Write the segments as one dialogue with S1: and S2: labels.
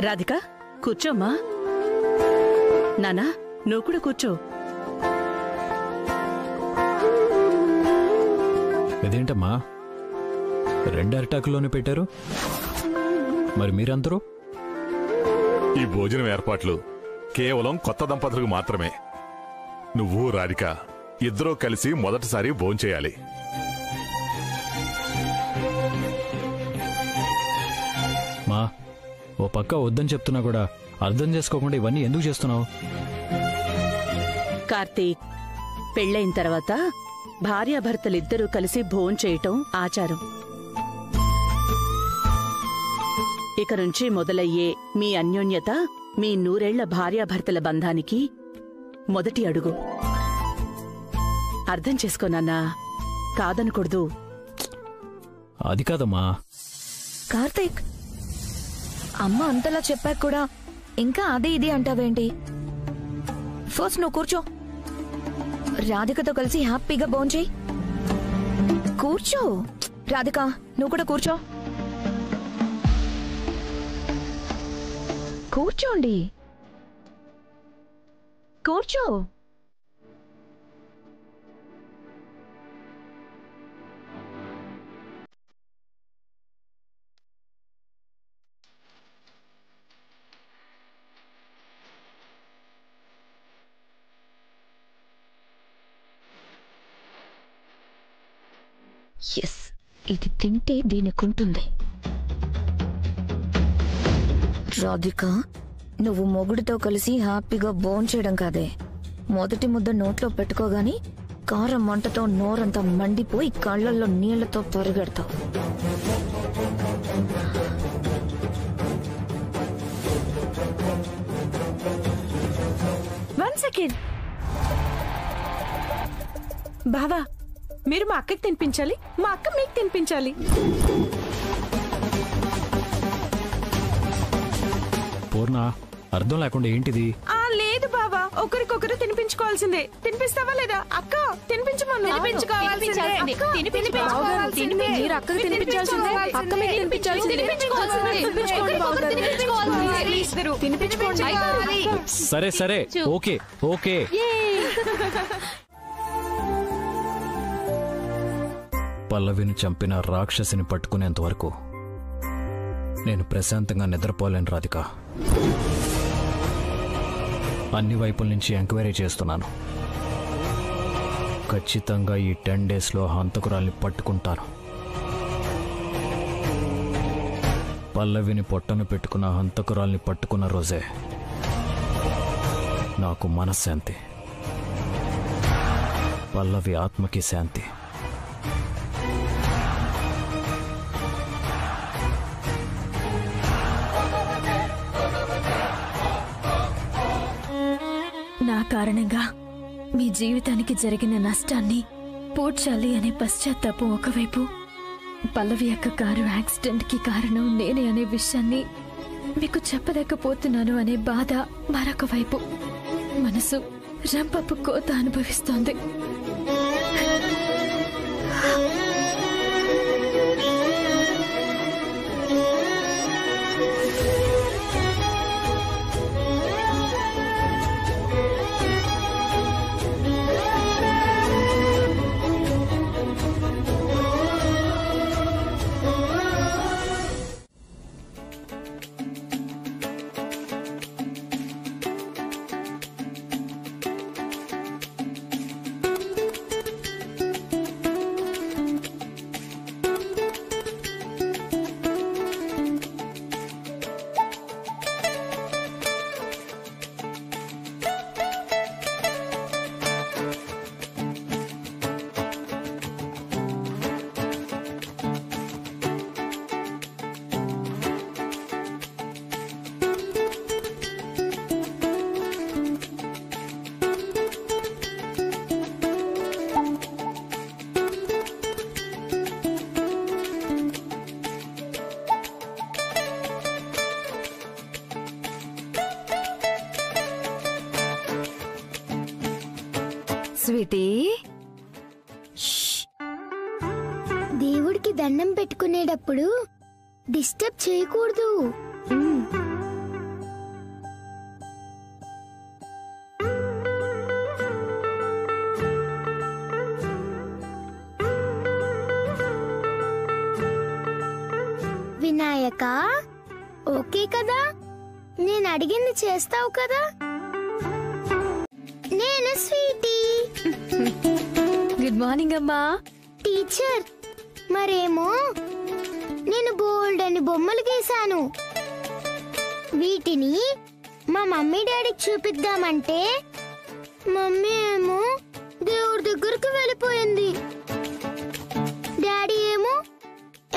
S1: రాధిక కూర్చోమ్మా. నానా నువ్వు కూడా కూర్చో.
S2: ఇదేంటమ్మా 2 అరిటాకుల్లోనే పెట్టారు? మరి మీరందరూ?
S3: ఈ భోజనం ఏర్పాట్లు కేవలం కొత్త దంపతులకు మాత్రమే. నువ్వు రాధిక ఇద్దరూ కలిసి మొదటిసారి భోంచేయాలి.
S2: మా ఓ పక్క వద్దని చెప్తున్నా కూడా అర్థం చేసుకోకుండా ఇవన్నీ ఎందుకు చేస్తున్నావు?
S1: కార్తీక్, పెళ్ళైన తర్వాత భార్యాభర్తలిద్దరూ కలిసి భోంచేయటం ఆచారం. ఇక నుంచి మొదలయ్యే మీ అన్యోన్యత మీ 100 ఏళ్ల భార్యాభర్తల బంధానికి మొదటి అడుగు. అర్థం చేసుకోనన్నా, కాదనకూడదు.
S2: అది కాదమ్మా.
S4: కార్తీక్, అమ్మ అంతలా చెప్పాక కూడా ఇంకా అదే ఇది అంటావేంటి? ఫస్ట్ నువ్వు కూర్చో. రాధికతో కలిసి హ్యాపీగా భోంచేయి. కూర్చో రాధిక, నువ్వు కూడా కూర్చో. కూర్చోండి, కూర్చో. ఎస్, ఇది తింటే దీనికుంటుంది. రాధిక, నువ్వు మొగుడితో కలిసి హ్యాపీగా భోంచేయడం కాదే, మొదటి ముద్ద నోట్లో పెట్టుకోగాని కారం మంటతో నోరంతా మండిపోయి కళ్ళల్లో నీళ్లతో పరిగెడతావు.
S5: వన్ సెకండ్ బావా, మీరు మా అక్కకి తినిపించాలి, మా అక్క మీకు తినిపించాలి.
S2: పూర్ణ, అర్థం లేకుండా ఏంటిది?
S5: లేదు బావా, ఒకరికొకరు తినిపించుకోవాల్సిందే. తినిపిస్తావా లేదా? అక్క తినిపించమను.
S2: సరే సరే, ఓకే ఓకే. పల్లవిని చంపిన రాక్షసిని పట్టుకునేంత వరకు నేను ప్రశాంతంగా నిద్రపోలేను రాధిక. అన్ని వైపుల నుంచి ఎంక్వైరీ చేస్తున్నాను. ఖచ్చితంగా ఈ 10 డేస్లో హంతకురాల్ని పట్టుకుంటాను. పల్లవిని పొట్టను పెట్టుకున్న హంతకురాల్ని పట్టుకున్న రోజే నాకు మనశ్శాంతి, పల్లవి ఆత్మకి శాంతి.
S4: నా కారణంగా మీ జీవితానికి జరిగిన నష్టాన్ని పూడ్చాలి అనే పశ్చాత్తాపం ఒకవైపు, పల్లవి యొక్క కారు యాక్సిడెంట్ కి కారణం నేనే అనే విషయాన్ని మీకు చెప్పలేకపోతున్నాను అనే బాధ మరొక వైపు. మనసు రంపపు కోత అనుభవిస్తోంది. స్వీటీ,
S6: దేవుడికి దండం పెట్టుకునేటప్పుడు డిస్టర్బ్ చేయకూడదు. ఓకే కదా? నేను అడిగింది చేస్తావు కదా? నేను స్వీటీ.
S4: గుడ్ మార్నింగ్ అమ్మా.
S6: టీచర్, మరేమో నేను బోల్డ్ అని బొమ్మలు గీశాను. వీటిని మా మమ్మీ డాడీకి చూపిద్దామంటే మమ్మీ ఏమో దేవుడి దగ్గరకు వెళ్ళిపోయింది. డాడీ ఏమో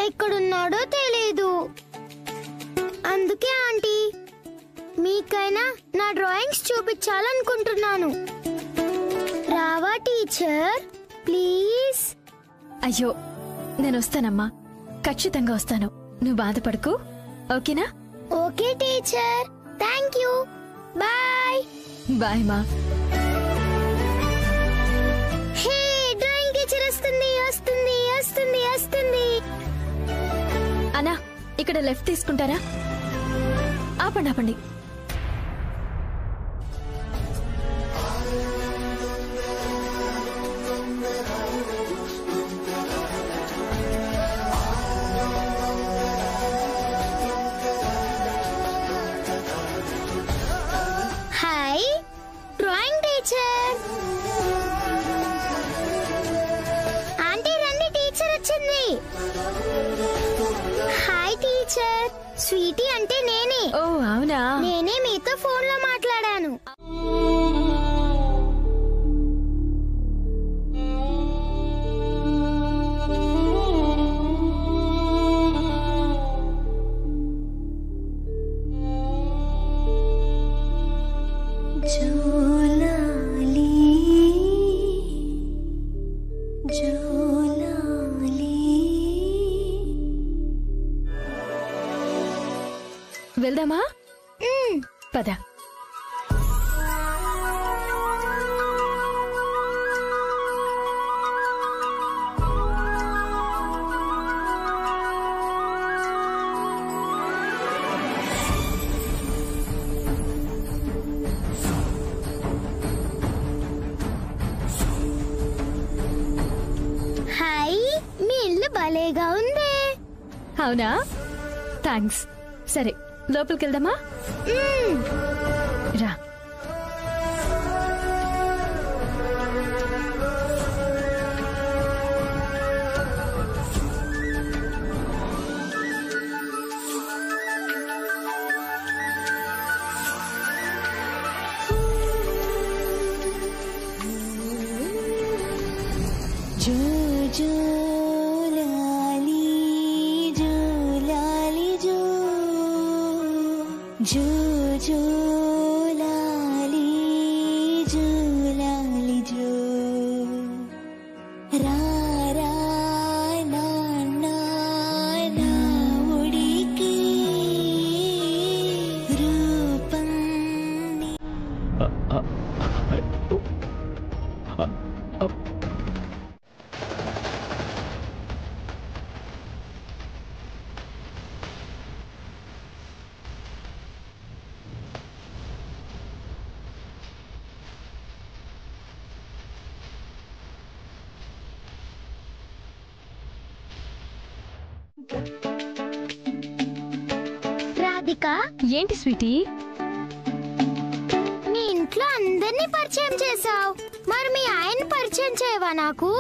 S6: ఎక్కడున్నాడో తెలీదు. అందుకే ఆంటీ, మీకైనా నా డ్రాయింగ్స్ చూపించాలనుకుంటున్నాను. రావా టీచర్, ప్లీజ్?
S4: అయ్యో, నేను వస్తానమ్మా, ఖచ్చితంగా వస్తాను. నువ్వు బాధపడకు, ఓకేనా?
S6: Okay teacher, thank you. Bye.
S4: Bye మా.
S6: హే, డ్రాయింగ్ టీచర్ వస్తుంది వస్తుంది వస్తుంది వస్తుంది.
S4: అన్నా, ఇక్కడ లెఫ్ట్ తీసుకుంటారా? ఆపండి ఆపండి.
S6: Hi drawing teacher. ఆంటీ రండి, టీచర్ వచ్చింది. హాయ్ టీచర్, స్వీటీ అంటే నేనే.
S4: ఓ అవునా?
S6: నేనే మీతో ఫోన్ లో మాట్లాడాను.
S4: వెళ్దామా? పద.
S6: హాయ్, మీ ఇల్లు భలేగా ఉంది.
S4: అవునా? థ్యాంక్స్. సరే, లోపలికి వెళ్దామా? రా.
S6: రాధిక,
S4: ఏంటి స్వీటీ?
S6: మీ ఇంట్లో అందరినీ పరిచయం చేసావు, మరి మీ ఆయన పరిచయం చేయవా నాకు?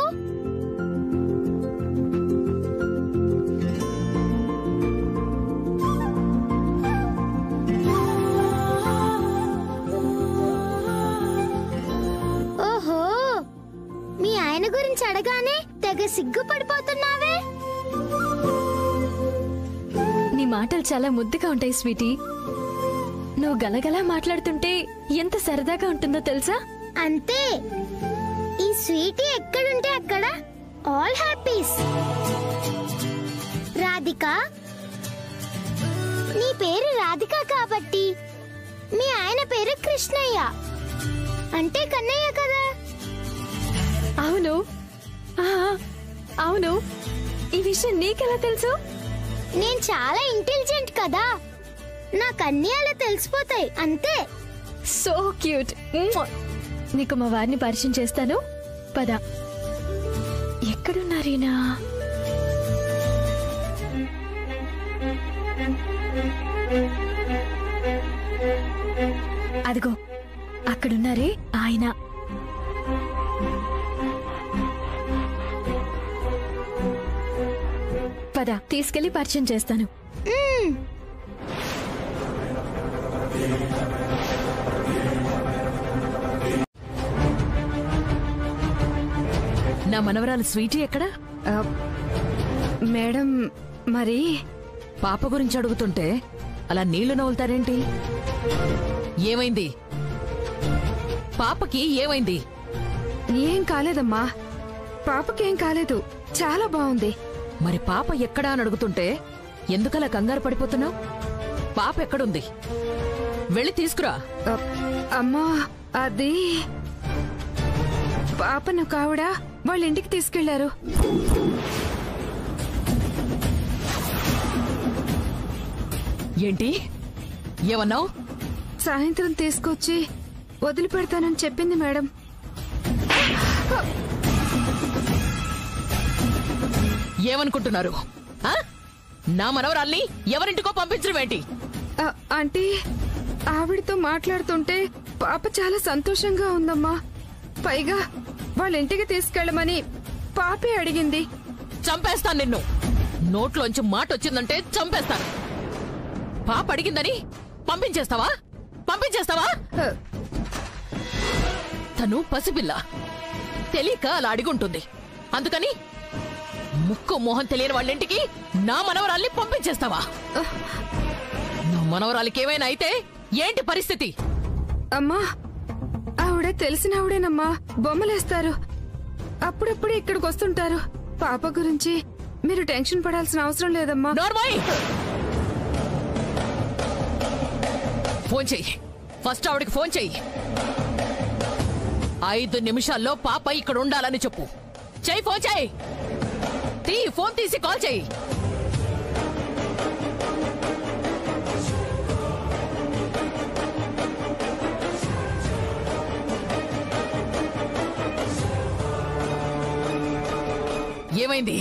S6: ఓహో, మీ ఆయన గురించి అడగానే తెగ సిగ్గుపడిపోతున్నావే.
S4: నీ మాటలు చాలా ముద్దుగా ఉంటాయి స్వీటీ. నువ్వు గలగలా మాట్లాడుతుంటే ఎంత సరదాగా ఉంటుందో తెలుసా?
S6: అంతే, ఈ స్వీటీ ఎక్కడుంటే అక్కడ ఆల్ హ్యాపీస్. రాధిక, నీ పేరు రాధిక కాబట్టి మీ ఆయన పేరు కృష్ణయ్య, అంటే కన్నయ్య కదా?
S4: అవును. అవును, ఈ విషయం నీకెలా తెలుసు?
S6: నేను చాలా ఇంటెలిజెంట్ కదా, నా కన్యాలు తెలిసిపోతాయి అంతే.
S4: So cute. నీకు మా వారిని పరిచయం చేస్తాను, పద. ఎక్కడున్నారీనా? అదిగో అక్కడున్నారే ఆయన. పద తీసుకెళ్లి పరిచయం చేస్తాను.
S7: నా మనవరాలు స్వీటీ ఎక్కడ?
S5: మేడం, మరి
S7: పాప గురించి అడుగుతుంటే అలా నీళ్లు నవ్వులుతారేంటి? ఏమైంది? పాపకి ఏమైంది?
S5: ఏం కాలేదమ్మా, పాపకేం కాలేదు, చాలా బాగుంది.
S7: మరి పాప ఎక్కడా అని అడుగుతుంటే ఎందుకలా కంగారు పడిపోతున్నావు? పాప ఎక్కడుంది? వెళ్ళి తీసుకురా.
S5: అమ్మా, అది పాపను కావిడ వాళ్ళ ఇంటికి తీసుకెళ్లారు.
S7: ఏంటి ఏమన్నావు?
S5: సాయంత్రం తీసుకొచ్చి వదిలిపెడతానని చెప్పింది మేడం.
S7: ఏమనుకుంటున్నారు? నా మనవరాల్ని ఎవరింటికో పంపించడం ఏంటి?
S5: ఆంటీ, ఆవిడతో మాట్లాడుతుంటే పాప చాలా సంతోషంగా ఉందమ్మా. పైగా వాళ్ళ ఇంటికి తీసుకెళ్లమని పాపే అడిగింది.
S7: చంపేస్తాను నిన్ను. నోట్లోంచి మాట వచ్చిందంటే చంపేస్తాను. పాప అడిగిందని పంపించేస్తావా? తను పసిపిల్ల, తెలియక అలా అడిగుంటుంది. అందుకని ముక్కు మోహన్ తెలియని వాళ్ళింటికి నా మనవరాల్ని పంపించేస్తావా? నా మనవరాలికి ఏమైనా అయితే ఏంటి పరిస్థితి?
S5: అమ్మా, ఆవిడ తెలిసిన ఆవిడేనమ్మా. బొమ్మలేస్తారు, అప్పుడప్పుడు ఇక్కడికి వస్తుంటారు. పాప గురించి మీరు టెన్షన్ పడాల్సిన అవసరం లేదమ్మా.
S7: నోర్మోయ్! ఫోన్ చెయ్యి. ఫస్ట్ ఆవిడికి ఫోన్ చెయ్యి. 5 నిమిషాల్లో పాప ఇక్కడ ఉండాలని చెప్పు. చెయ్యి, ఫోన్ చెయ్యి. ఫోన్ తీసి కాల్ చెయ్యి. ఏమైంది?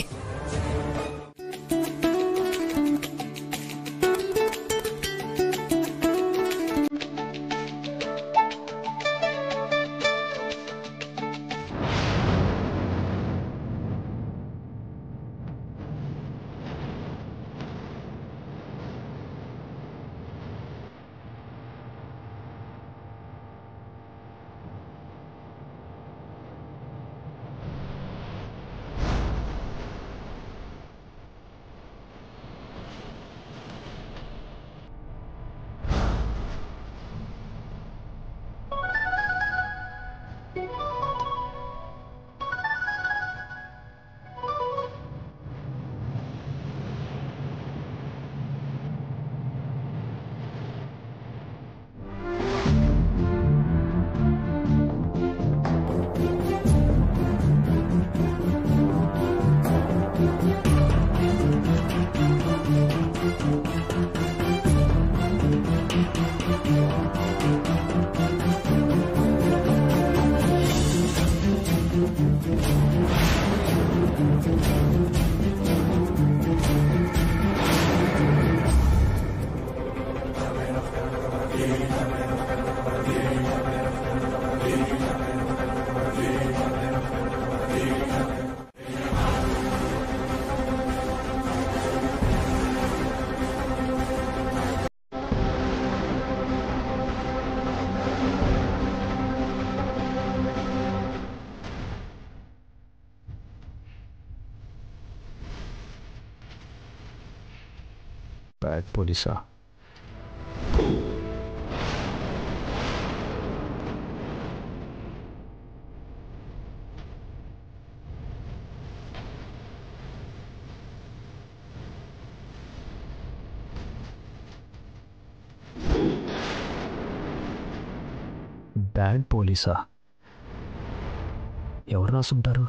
S2: బ్యాడ్ పోలీసా? బ్యాడ్ పోలీసా? ఎవరు రాసుంటారు?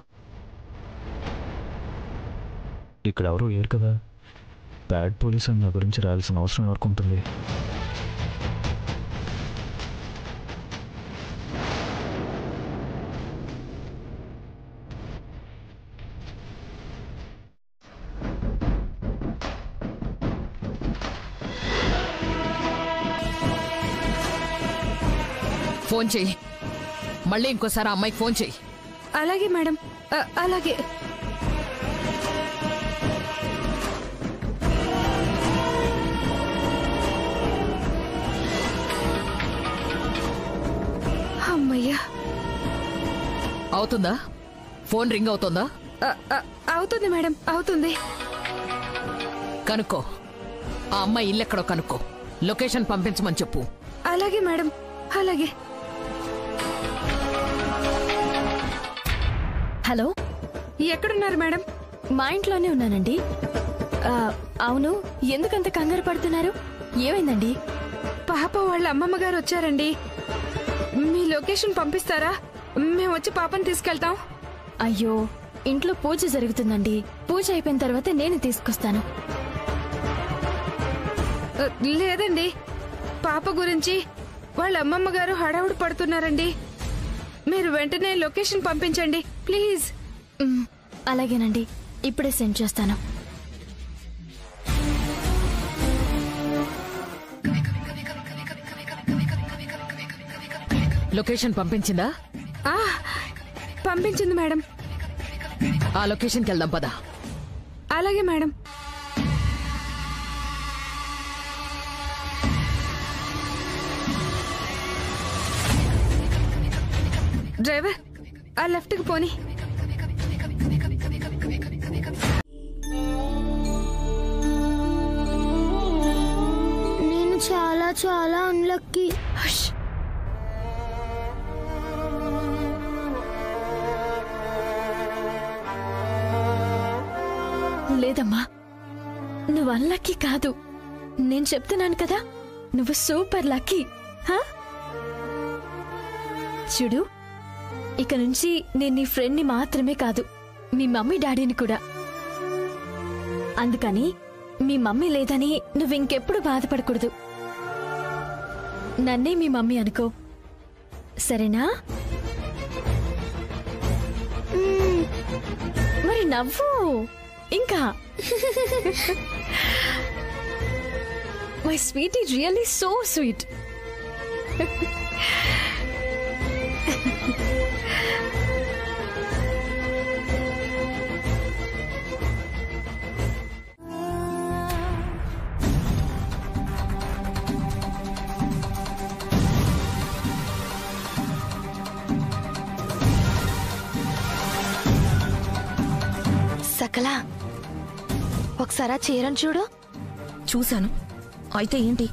S2: ఇక్కడ ఎవరు లేరు కదా. బ్యాడ్ పోలీస్ అని నా గురించి రాయాల్సిన అవసరం ఎవరికి ఉంటుంది?
S7: ఫోన్ చెయ్యి. మళ్ళీ ఇంకోసారి ఆ అమ్మాయికి ఫోన్ చెయ్యి.
S5: అలాగే మేడం, అలాగే. అమ్మయ్యా.
S7: అవుతుందా? ఫోన్ రింగ్ అవుతుందా?
S5: అవుతుంది మేడం, అవుతుంది.
S7: కనుక్కో, ఆ అమ్మాయి ఇల్లెక్కడో కనుక్కో. లొకేషన్ పంపించమని చెప్పు.
S5: అలాగే మేడం, అలాగే.
S4: హలో,
S5: ఎక్కడున్నారు మేడం?
S4: మా ఇంట్లోనే ఉన్నానండి. అవును, ఎందుకంత కంగారు పడుతున్నారు? ఏమైందండి?
S5: పాప వాళ్ళ అమ్మమ్మ గారు వచ్చారండి. మీ లొకేషన్ పంపిస్తారా? మేము వచ్చి పాపని తీసుకెళ్తాం.
S4: అయ్యో, ఇంట్లో పూజ జరుగుతుందండి. పూజ అయిపోయిన తర్వాత నేను తీసుకొస్తాను.
S5: లేదండి, పాప గురించి వాళ్ళ అమ్మమ్మ గారు హడావుడి పడుతున్నారండి. మీరు వెంటనే లొకేషన్ పంపించండి ప్లీజ్.
S4: అలాగేనండి, ఇప్పుడే సెండ్ చేస్తాను.
S7: లొకేషన్ పంపించిందా?
S5: పంపించింది మేడం.
S7: ఆ లొకేషన్కి వెళ్దాం పదా.
S5: అలాగే మేడం. డ్రైవర్, ఆ లెఫ్ట్ కి పోనీ.
S6: నేను చాలా చాలా అన్లక్కీ.
S4: లేదమ్మా, నువ్వు అన్లక్కీ కాదు. నేను చెప్తున్నాను కదా, నువ్వు సూపర్ లక్కీ. చూడు, ఇక నుంచి నేను నీ ఫ్రెండ్ని మాత్రమే కాదు, మీ మమ్మీ డాడీని కూడా. అందుకని మీ మమ్మీ లేదని నువ్వింకెప్పుడు బాధపడకూడదు. నన్నే మీ మమ్మీ అనుకో, సరేనా? మరి నవ్వు ఇంకా. My sweet is really so sweet.
S8: Sakala, ఒకసారి చీరను చూడు.
S9: చూశాను. అయితే ఏంటి?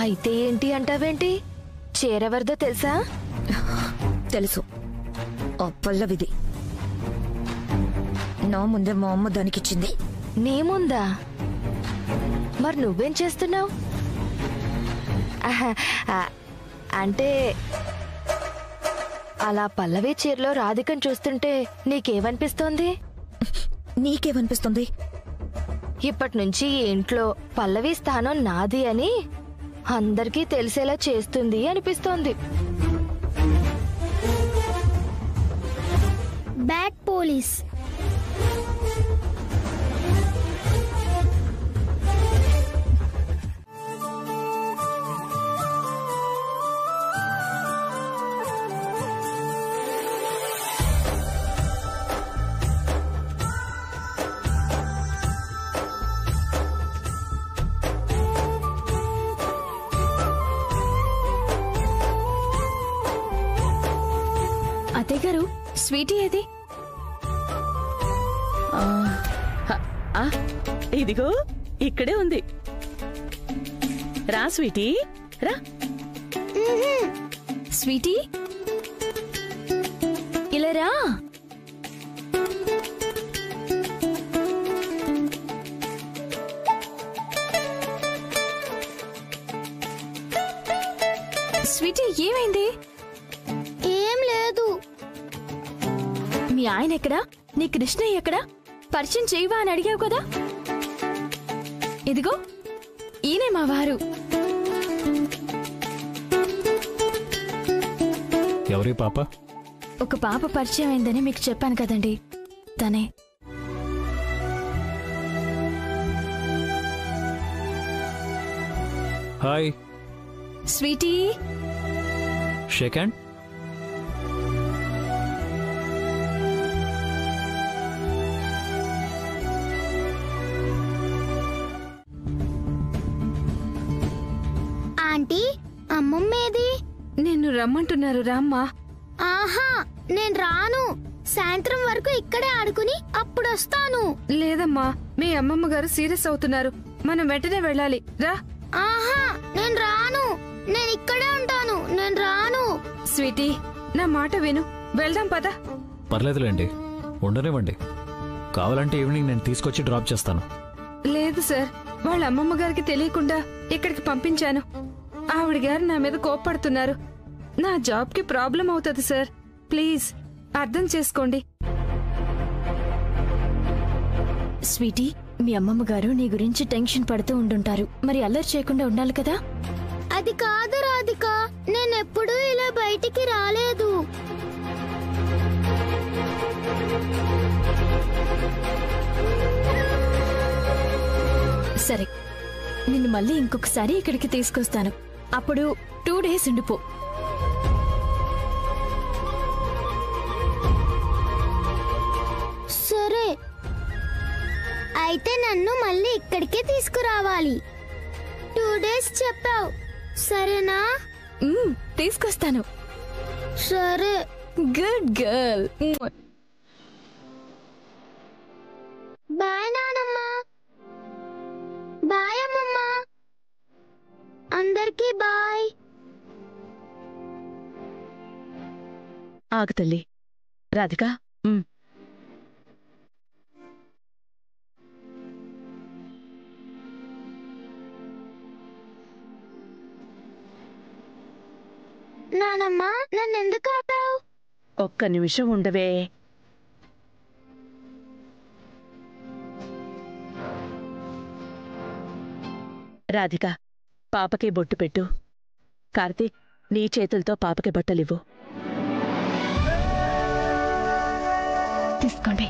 S8: అయితే ఏంటి అంటావేంటి? చీరెవరిదో తెలుసా?
S9: తెలుసు, ఆ పల్లవిది. నా ముందే మా అమ్మ దానికిచ్చింది.
S8: నీ ముందా? మరి నువ్వేం చేస్తున్నావు? అంటే అలా పల్లవి చీరలో రాధికను చూస్తుంటే నీకేమనిపిస్తోంది?
S9: నీకేమనిపిస్తుంది?
S8: ఇప్పటి నుంచి ఈ ఇంట్లో పల్లవి స్థానం నాది అని అందరికీ తెలిసేలా చేస్తుంది అనిపిస్తోంది.
S6: Bad police.
S4: అత్తయ్య గారు, స్వీటీ ఏది?
S1: ఇదిగో ఇక్కడే ఉంది. రా స్వీటీ, రా.
S4: స్వీటీ, ఇలా రా. స్వీటీ, ఏమైంది?
S6: ఏం లేదు.
S4: మీ ఆయన ఎక్కడా? నీ కృష్ణయ్య ఎక్కడా? పరిచయం చేయవా అని అడిగావు కదా. ఇదిగో ఈయనే మా వారు.
S2: ఎవరి పాప?
S4: ఒక పాప పరిచయం అయిందని మీకు చెప్పాను కదండి, తనే.
S2: Hi
S4: sweetie,
S2: shake hand.
S6: Aunty అమ్మమ్మేది?
S5: నిన్ను రమ్మంటున్నారు రామ్మా.
S6: ఆహా నేను రాను. సాయంత్రం వరకు ఇక్కడే ఆడుకుని అప్పుడొస్తాను.
S5: లేదమ్మా, మీ అమ్మమ్మ గారు సీరియస్ అవుతున్నారు. మనం వెంటనే వెళ్ళాలి. రా.
S6: ఆహా నేను రాను. నేను ఇక్కడే ఉంటాను. నేను రాను.
S5: స్వీటీ, నా మాట విను. వెళ్దాం పద.
S2: పర్లేదులేండి, ఉండనివ్వండి. కావాలంటే ఈవినింగ్ నేను తీసుకొచ్చి డ్రాప్ చేస్తాను.
S5: లేదు సార్, వాళ్ళ అమ్మమ్మ గారికి తెలియకుండా ఇక్కడికి పంపించాను. ఆవిడ గారు నా మీద కోప్పడుతున్నారు. నా జాబ్కి ప్రాబ్లం అవుతుంది సార్. ప్లీజ్ అర్థం చేసుకోండి.
S4: స్వీటీ, మీ అమ్మమ్మ గారు నీ గురించి టెన్షన్ పడుతూ ఉండుంటారు. మరి అల్లరి చేయకుండా ఉండాలి కదా.
S6: అది కాదు రాధిక, నేనెప్పుడూ ఇలా బయటికి రాలేదు.
S4: సరే, నిన్ను మళ్ళీ ఇంకొకసారి ఇక్కడికి తీసుకొస్తాను. అప్పుడు 2 days ఉండిపో.
S6: సరే, అయితే నన్ను మళ్ళీ ఇక్కడికే తీసుకురావాలి. 2 days చెప్పావు, సరేనా?
S4: తీసుకొస్తాను.
S6: సరే.
S4: Good girl.
S6: బాయ్ నానమ్మ. బాయ్ అమ్మమ్మ. అందరికీ బాయ్.
S1: ఆగు తల్లి. రాధిక,
S6: నానమ్మ నన్నెందుకు ఆపావు?
S1: ఒక్క నిమిషం ఉండవే. రాధిక, పాపకి బొట్టు పెట్టు. కార్తీక్, నీ చేతులతో పాపకి బట్టలివ్వు.
S4: తీసుకోండి.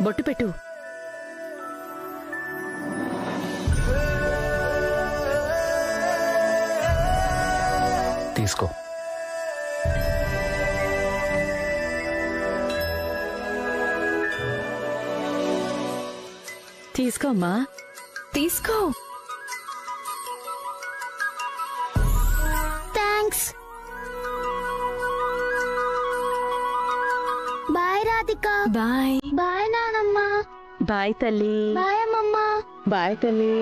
S1: బొట్టు పెట్టు.
S2: తీసుకో.
S1: తీసుకోమ్మా.
S4: తీసుకో.
S6: Thanks. Bye Radhika.
S4: Bye.
S6: Bye నానమ్మ.
S1: బాయ్ తల్లి.
S6: బాయ్ అమ్మమ్మ.
S1: బాయ్ తల్లి.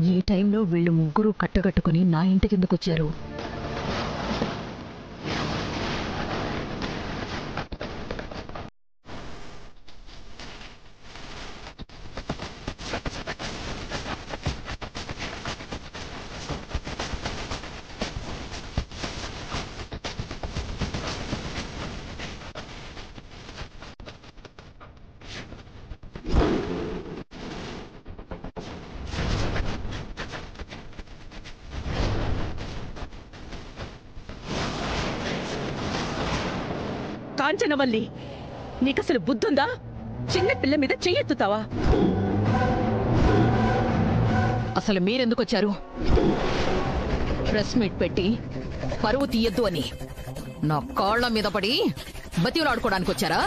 S7: ఈ టైంలో వీళ్ళు ముగ్గురు కట్టగట్టుకుని నా ఇంటి కిందకొచ్చారు.
S1: కాంచనవల్లి, నీకసలు బుద్ధుందా? చిన్న పిల్ల మీద చెయ్యెత్తుతావా?
S7: అసలు మీరెందుకొచ్చారు? ప్రెస్ మీట్ పెట్టి పరువు తీయద్దు అని నా కాళ్ల మీద పడి బతిలాడుకోవడానికి వచ్చారా?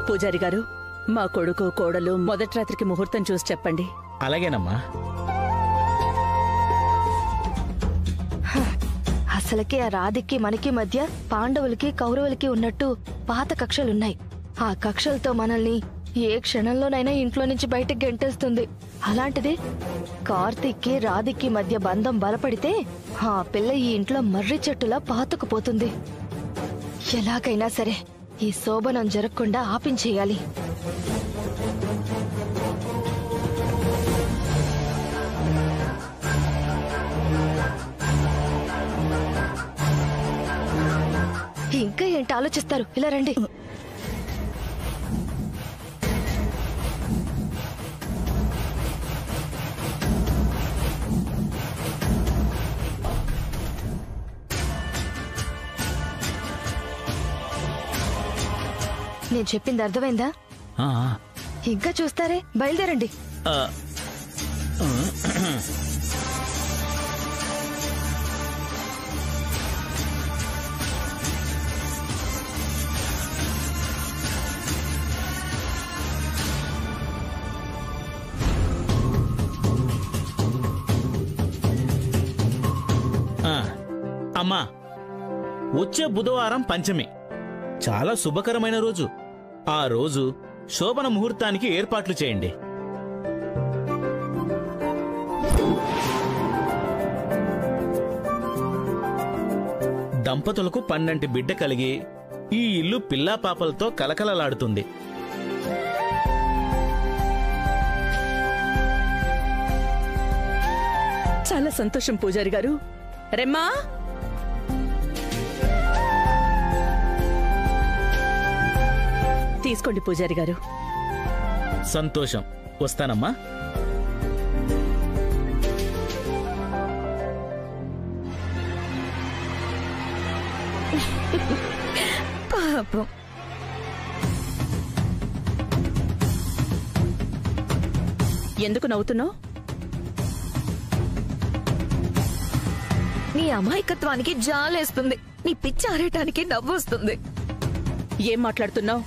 S1: పూజారి గారు, మా కొడుకు కోడలు మొదటి రాత్రికి ముహూర్తం చూసి చెప్పండి.
S10: అలాగేనమ్మా.
S8: అసలకి ఆ రాధికి మనకి మధ్య పాండవులకి కౌరవులకి ఉన్నట్టు పాత కక్షలున్నాయి. ఆ కక్షలతో మనల్ని ఏ క్షణంలోనైనా ఇంట్లో నుంచి బయటకు గెంటేస్తుంది. అలాంటిది కార్తీక్కి రాధికి మధ్య బంధం బలపడితే ఆ పిల్ల ఈ ఇంట్లో మర్రి చెట్టులా పాతుకుపోతుంది. ఎలాగైనా సరే ఈ శోభనం జరగకుండా ఆపించేయాలి. ఇంకా ఏంటి ఆలోచిస్తారు? ఇలా రండి. నేను చెప్పింది అర్థమైందా? ఇంకా చూస్తారే, బయలుదేరండి.
S10: అమ్మా, వచ్చే బుధవారం పంచమి, చాలా శుభకరమైన రోజు. ఆ రోజు శోభన ముహూర్తానికి ఏర్పాట్లు చేయండి. దంపతులకు 12 బిడ్డ కలిగి ఈ ఇల్లు పిల్లా పాపలతో కలకలలాడుతుంది.
S1: చాలా సంతోషం పూజారి గారు. రెమ్మా, తీసుకోండి పూజారి గారు.
S10: సంతోషం. వస్తానమ్మా.
S9: పాపం.
S1: ఎందుకు నవ్వుతున్నావు?
S9: నీ అమాయకత్వానికి జాలేస్తుంది. నీ పిచ్చి ఆరేయటానికి నవ్వు వస్తుంది.
S1: ఏం మాట్లాడుతున్నావు?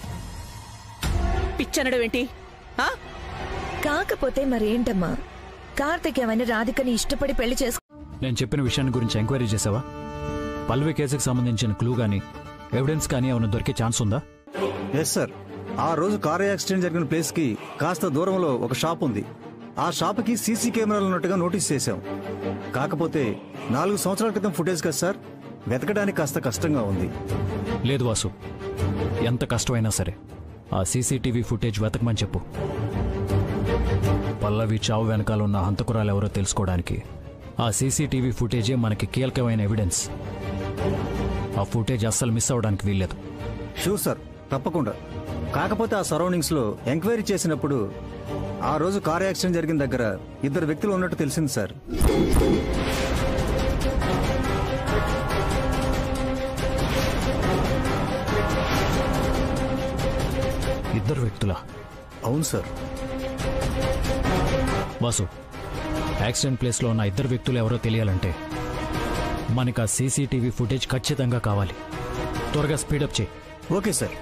S1: పిచ్చనడం ఏంటి?
S9: కాకపోతే మరేంటమ్మా, కార్తిక్ ఏమైనా రాధికని ఇష్టపడి పెళ్లి చేసుకో.
S2: నేను చెప్పిన విషయాన్ని గురించి ఎంక్వైరీ చేసావా? పల్లవి కేసుకు సంబంధించిన క్లూ గానీ ఎవిడెన్స్ కానీ ఏమైనా దొరికే ఛాన్స్ ఉందా?
S11: Yes sir. ఆ రోజు కారు యాక్సిడెంట్ జరిగిన ప్లేస్ కి కాస్త దూరంలో ఒక షాప్ ఉంది. ఆ షాప్కి సీసీ కెమెరాలు ఉన్నట్టుగా నోటీస్ చేశాం. కాకపోతే 4 సంవత్సరాల క్రితం ఫుటేజ్ కదా సార్, వెతకడానికి కాస్త కష్టంగా ఉంది.
S2: లేదు వాసు, ఎంత కష్టమైనా సరే ఆ సీసీటీవీ ఫుటేజ్ వెతకమని చెప్పు. పల్లవి చావు వెనకాల ఉన్న హంతకురాలు ఎవరో తెలుసుకోవడానికి ఆ సీసీటీవీ ఫుటేజే మనకి కీలకమైన ఎవిడెన్స్. ఆ ఫుటేజ్ అస్సలు మిస్ అవడానికి వీల్లేదు.
S11: షూర్ సార్, తప్పకుండా. కాకపోతే ఆ సరౌండింగ్స్ లో ఎంక్వైరీ చేసినప్పుడు ఆ రోజు కారు యాక్సిడెంట్ జరిగిన దగ్గర 2 వ్యక్తులు ఉన్నట్టు తెలిసింది సార్.
S2: ఇద్దరు వ్యక్తులా?
S11: అవును సార్.
S2: వాసు, యాక్సిడెంట్ ప్లేస్లో ఉన్న 2 వ్యక్తులు ఎవరో తెలియాలంటే మనకు ఆ సీసీటీవీ ఫుటేజ్ ఖచ్చితంగా కావాలి. త్వరగా స్పీడప్ చేయి.
S11: Okay sir.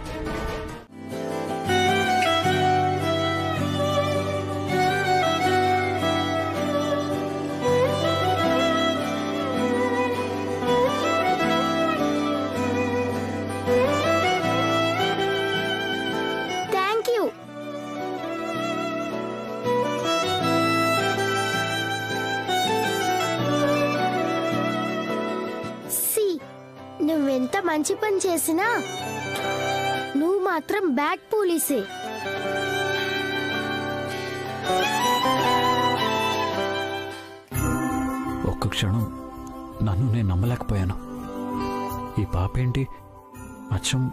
S6: నువ్వెంత మంచి పని చేసినా నువ్వు మాత్రం బ్యాడ్ పోలీసే.
S2: ఒక్క క్షణం నన్ను నేను నమ్మలేకపోయాను. ఈ పాపేంటి అచ్చం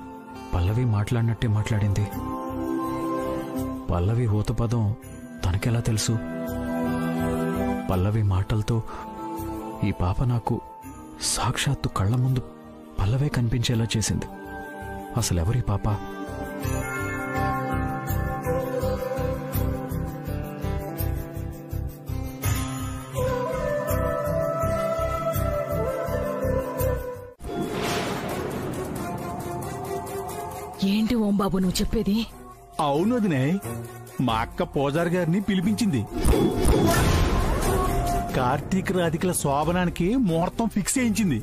S2: పల్లవి మాట్లాడినట్టే మాట్లాడింది. పల్లవి ఊతపదం తనకెలా తెలుసు? పల్లవి మాటలతో ఈ పాప నాకు సాక్షాత్తు కళ్ల ముందు పల్లవే కనిపించేలా చేసింది. అసలెవరి పాప?
S7: బాబు నువ్వు చెప్పేది?
S12: అవును వదినే, మా అక్క పూజారి గారిని పిలిపించింది. కార్తీక్ రాధికల శోభనానికి ముహూర్తం ఫిక్స్ చేయించింది.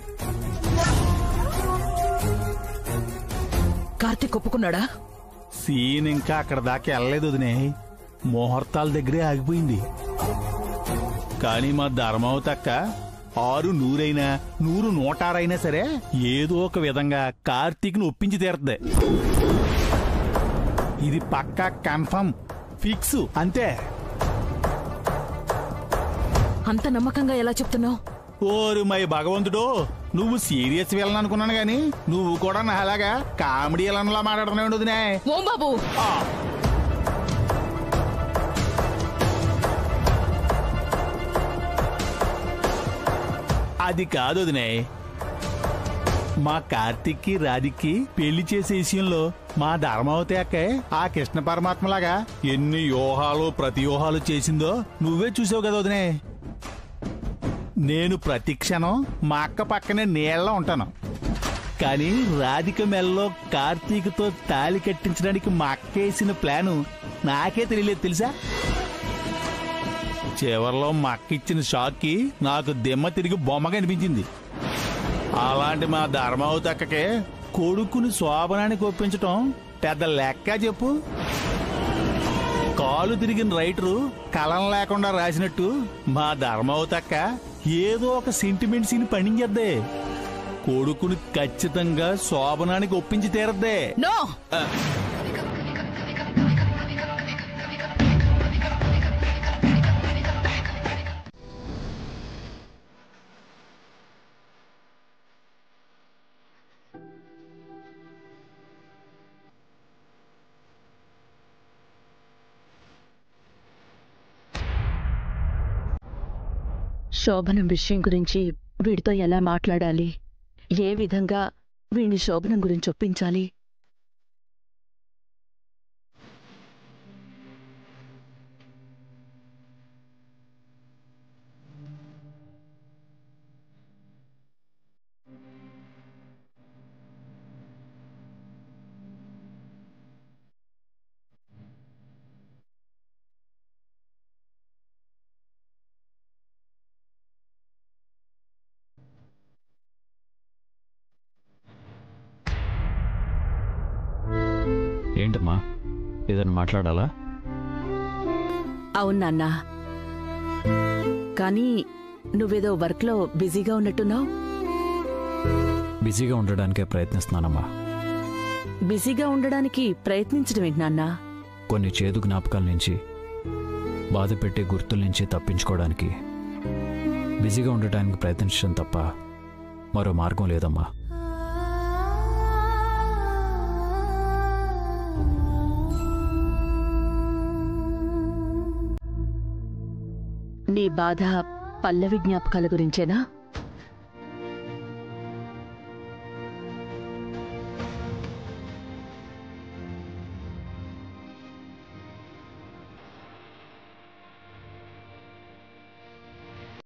S7: కార్తీక్ ఒప్పుకున్నాడా?
S12: సీన్ ఇంకా అక్కడ దాకా వెళ్ళలేదు వదినే, ముహూర్తాల దగ్గరే ఆగిపోయింది. కానీ మా ధర్మావతక్క 6 100 100 106 సరే ఏదో ఒక విధంగా కార్తీక్ ను ఒప్పించి తీరద్దే. ఇది పక్కా కన్ఫర్మ్ ఫిక్స్ అంతే.
S7: అంత నమ్మకంగా ఎలా చెప్తున్నావు?
S12: ఓరు మై భగవంతుడు, నువ్వు సీరియస్ వెళ్ళననుకున్నాను గాని నువ్వు కూడా నాలాగా కామెడీ ఎలాలా మాట్లాడుతున్నావు వదినే.
S7: ఓం బాబు,
S12: అది కాదు వదినే, మా కార్తీక్కి రాధిక్కి పెళ్లి చేసే విషయంలో మా ధర్మావతి అక్కే ఆ కృష్ణ పరమాత్మలాగా ఎన్ని యోహాలు ప్రతియోహాలు చేసిందో నువ్వే చూసావు కదా వదినే. నేను ప్రతి క్షణం మా అక్క పక్కనే నీళ్ళ ఉంటాను. కానీ రాధిక మెల్లో కార్తీక్తో తాళి కట్టించడానికి మా అక్క వేసిన ప్లాను నాకే తెలియలేదు తెలుసా. చివర్లో మా అక్క ఇచ్చిన షాక్కి నాకు దిమ్మ తిరిగి బొమ్మగా అనిపించింది. అలాంటి మా ధర్మావతి అక్కకే కొడుకుని శోభనానికి ఒప్పించటం పెద్ద లెక్క చెప్పు. కాలు తిరిగిన రైటరు కలం లేకుండా రాసినట్టు మా ధర్మావతి అక్క ఏదో ఒక సెంటిమెంట్ సీన్ పండించేద్దే. కొడుకుని ఖచ్చితంగా శోభనానికి ఒప్పించి తీరద్దే.
S1: శోభనం విషయం గురించి వీడితో ఎలా మాట్లాడాలి, ఏ విధంగా వీడిని శోభనం గురించి ఒప్పించాలి?
S2: ఏంటమ్మా, ఏదైనా మాట్లాడాలా?
S1: అవును నాన్నా, కానీ నువ్వేదో వర్క్లో బిజీగా ఉన్నట్టున్నావు.
S2: బిజీగా ఉండడానికే ప్రయత్నిస్తున్నానమ్మా.
S1: బిజీగా ఉండడానికి ప్రయత్నించడం ఏంటి నాన్నా?
S2: కొన్ని చేదు జ్ఞాపకాల నుంచి, బాధ పెట్టే గుర్తుల నుంచి తప్పించుకోవడానికి బిజీగా ఉండటానికి ప్రయత్నించడం తప్ప మరో మార్గం లేదమ్మా.
S1: నీ బాధ పల్లవి జ్ఞాపకాల గురించేనా?